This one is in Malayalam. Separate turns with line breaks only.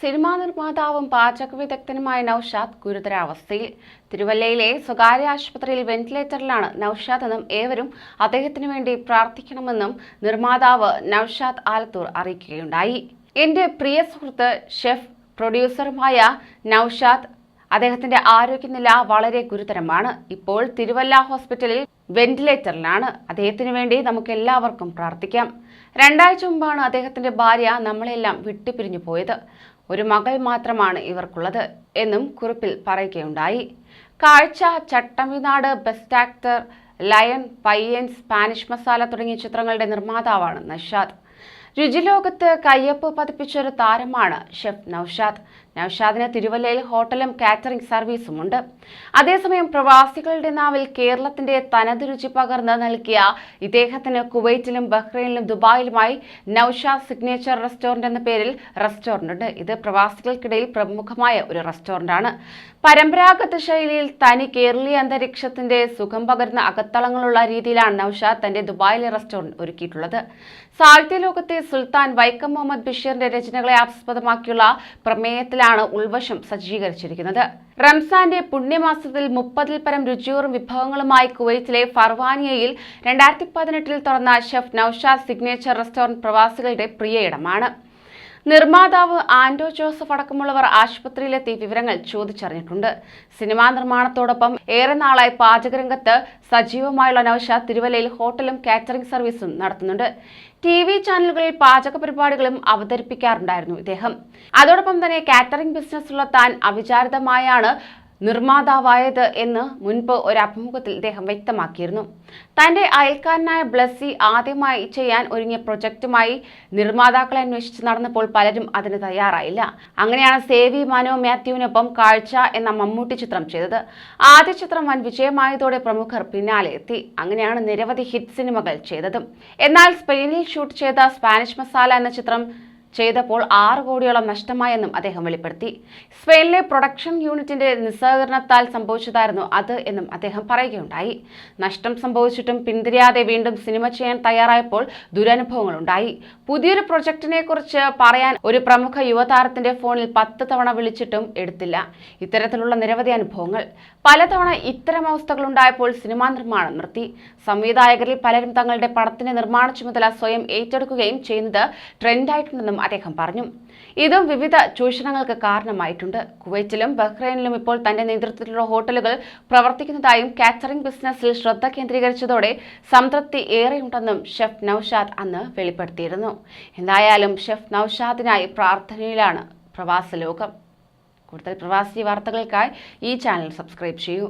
സിനിമാ നിർമ്മാതാവും പാചക വിദഗ്ധനുമായ നൌഷാദ് ഗുരുതരാവസ്ഥയിൽ. തിരുവല്ലയിലെ സ്വകാര്യ ആശുപത്രിയിൽ വെന്റിലേറ്ററിലാണ് നൌഷാദ് എന്നും ഏവരും അദ്ദേഹത്തിനു വേണ്ടി പ്രാർത്ഥിക്കണമെന്നും നിർമ്മാതാവ് നൌഷാദ് ആലത്തൂർ അറിയിക്കുകയുണ്ടായി. എന്റെ പ്രിയ സുഹൃത്ത് ഷെഫ് പ്രൊഡ്യൂസറുമായ നൌഷാദ്, അദ്ദേഹത്തിന്റെ ആരോഗ്യനില വളരെ ഗുരുതരമാണ്. ഇപ്പോൾ തിരുവല്ല ഹോസ്പിറ്റലിൽ വെന്റിലേറ്ററിലാണ്. അദ്ദേഹത്തിനു വേണ്ടി നമുക്ക് എല്ലാവർക്കും പ്രാർത്ഥിക്കാം. 2 ആഴ്ച മുമ്പാണ് അദ്ദേഹത്തിന്റെ ഭാര്യ നമ്മളെല്ലാം വിട്ടുപിരിഞ്ഞു പോയത്. ഒരു മകൾ മാത്രമാണ് ഇവർക്കുള്ളത് എന്നും കുറിപ്പിൽ പറയുകയുണ്ടായി. കാഴ്ച, ചട്ടമ്പിനാട്, ബെസ്റ്റ് ആക്ടർ, ലയൺ, പയ്യൻ, സ്പാനിഷ് മസാല തുടങ്ങിയ ചിത്രങ്ങളുടെ നിർമ്മാതാവാണ് നൌഷാദ്. രുചിലോകത്ത് കയ്യൊപ്പ് പതിപ്പിച്ചൊരു താരമാണ് ഷെഫ് നൌഷാദ്. നൌഷാദിന് തിരുവല്ലയിൽ ഹോട്ടലും കാറ്ററിംഗ് സർവീസുമുണ്ട്. അതേസമയം പ്രവാസികളുടെ നാവിൽ കേരളത്തിന്റെ തനത് രുചി പകർന്ന് നൽകിയ ഇദ്ദേഹത്തിന് കുവൈറ്റിലും ബഹ്റൈനിലും ദുബായിലുമായി നൌഷാദ് സിഗ്നേച്ചർ റെസ്റ്റോറന്റ് എന്ന പേരിൽ റെസ്റ്റോറന്റ്. ഇത് പ്രവാസികൾക്കിടയിൽ പ്രമുഖമായ ഒരു റെസ്റ്റോറന്റാണ്. പരമ്പരാഗത ശൈലിയിൽ തനി കേരളീയ അന്തരീക്ഷത്തിന്റെ സുഖം പകർന്ന അകത്തളങ്ങളുള്ള രീതിയിലാണ് നൌഷാദ് തന്റെ ദുബായിലെ റെസ്റ്റോറന്റ് ഒരുക്കിയിട്ടുള്ളത്. സാഹിത്യ ലോകത്തെ സുൽത്താൻ വൈക്കം മുഹമ്മദ് ബഷീറിന്റെ രചനകളെ ആസ്പദമാക്കിയുള്ള പ്രമേയത്തിലാണ് ഉൾവശം സജ്ജീകരിച്ചിരിക്കുന്നത്. റംസാന്റെ പുണ്യമാസത്തിൽ 30-ൽ പരം രുചിയൂറും വിഭവങ്ങളുമായി കുവൈറ്റിലെ ഫർവാനിയയിൽ 2018-ൽ തുറന്ന ഷെഫ് നൌഷാദ് സിഗ്നേച്ചർ റെസ്റ്റോറന്റ് പ്രവാസികളുടെ പ്രിയയിടമാണ്. നിർമ്മാതാവ് ആന്റോ ജോസഫ് അടക്കമുള്ളവർ ആശുപത്രിയിലെത്തി വിവരങ്ങൾ ചോദിച്ചറിഞ്ഞിട്ടുണ്ട്. സിനിമാ നിർമ്മാണത്തോടൊപ്പം ഏറെ നാളായി പാചകരംഗത്ത് സജീവമായുള്ള നൌഷാദ് തിരുവല്ലയിൽ ഹോട്ടലും കാറ്ററിംഗ് സർവീസും നടത്തുന്നുണ്ട്. TV ചാനലുകളിൽ പാചക പരിപാടികളും അവതരിപ്പിക്കാറുണ്ടായിരുന്നു ഇദ്ദേഹം. അതോടൊപ്പം തന്നെ കാറ്ററിംഗ് ബിസിനസ്സുള്ള താൻ അവിചാരിതമായാണ് നിർമ്മാതാവായത് എന്ന് മുൻപ് ഒരു അഭിമുഖത്തിൽ ഇദ്ദേഹം വ്യക്തമാക്കിയിരുന്നു. തന്റെ അയൽക്കാരനായ ബ്ലസ്സി ആദ്യമായി ചെയ്യാൻ ഒരുങ്ങിയ പ്രൊജക്റ്റുമായി നിർമ്മാതാക്കളെ അന്വേഷിച്ച് നടന്നപ്പോൾ പലരും അതിന് തയ്യാറായില്ല. അങ്ങനെയാണ് സേവി മനോ മാത്യുവിനൊപ്പം കാഴ്ച എന്ന മമ്മൂട്ടി ചിത്രം ചെയ്തത്. ആദ്യ ചിത്രം വൻ വിജയമായതോടെ പ്രമുഖർ പിന്നാലെ എത്തി. അങ്ങനെയാണ് നിരവധി ഹിറ്റ് സിനിമകൾ ചെയ്തതും. എന്നാൽ സ്പെയിനിൽ ഷൂട്ട് ചെയ്ത സ്പാനിഷ് മസാല എന്ന ചിത്രം ചെയ്തപ്പോൾ 6 കോടിയോളം നഷ്ടമായെന്നും അദ്ദേഹം വെളിപ്പെടുത്തി. സ്പെയിനിലെ പ്രൊഡക്ഷൻ യൂണിറ്റിന്റെ നിസ്സഹകരണത്താൽ സംഭവിച്ചതായിരുന്നു അത് എന്നും അദ്ദേഹം പറയുകയുണ്ടായി. നഷ്ടം സംഭവിച്ചിട്ടും പിന്തിരിയാതെ വീണ്ടും സിനിമ ചെയ്യാൻ തയ്യാറായപ്പോൾ ദുരനുഭവങ്ങളുണ്ടായി. പുതിയൊരു പ്രൊജക്ടിനെ കുറിച്ച് പറയാൻ ഒരു പ്രമുഖ യുവതാരത്തിന്റെ ഫോണിൽ 10 തവണ വിളിച്ചിട്ടും എടുത്തില്ല. ഇത്തരത്തിലുള്ള നിരവധി അനുഭവങ്ങൾ. പലതവണ ഇത്തരം അവസ്ഥകൾ ഉണ്ടായപ്പോൾ സിനിമാ നിർമ്മാണം നിർത്തി. സംവിധായകരിൽ പലരും തങ്ങളുടെ പടത്തിന്റെ നിർമ്മാണ ചുമതല സ്വയം ഏറ്റെടുക്കുകയും ചെയ്യുന്നത് ട്രെൻഡായിട്ടുണ്ടെന്നും അദ്ദേഹം പറഞ്ഞു. ഇതും വിവിധ ചൂഷണങ്ങൾക്ക് കാരണമായിട്ടുണ്ട്. കുവൈറ്റിലും ബഹ്റൈനിലും ഇപ്പോൾ തന്റെ നേതൃത്വത്തിലുള്ള ഹോട്ടലുകൾ പ്രവർത്തിക്കുന്നതായും കാറ്ററിംഗ് ബിസിനസ്സിൽ ശ്രദ്ധ കേന്ദ്രീകരിച്ചതോടെ സംതൃപ്തി ഏറെയുണ്ടെന്നും ഷെഫ് നൌഷാദ് അന്ന് വെളിപ്പെടുത്തിയിരുന്നു. എന്തായാലും ഷെഫ് നൌഷാദിനായി പ്രാർത്ഥനയിലാണ് പ്രവാസ ലോകം. കൂടുതൽ പ്രവാസി വാർത്തകൾക്കായി ഈ ചാനൽ സബ്സ്ക്രൈബ് ചെയ്യൂ.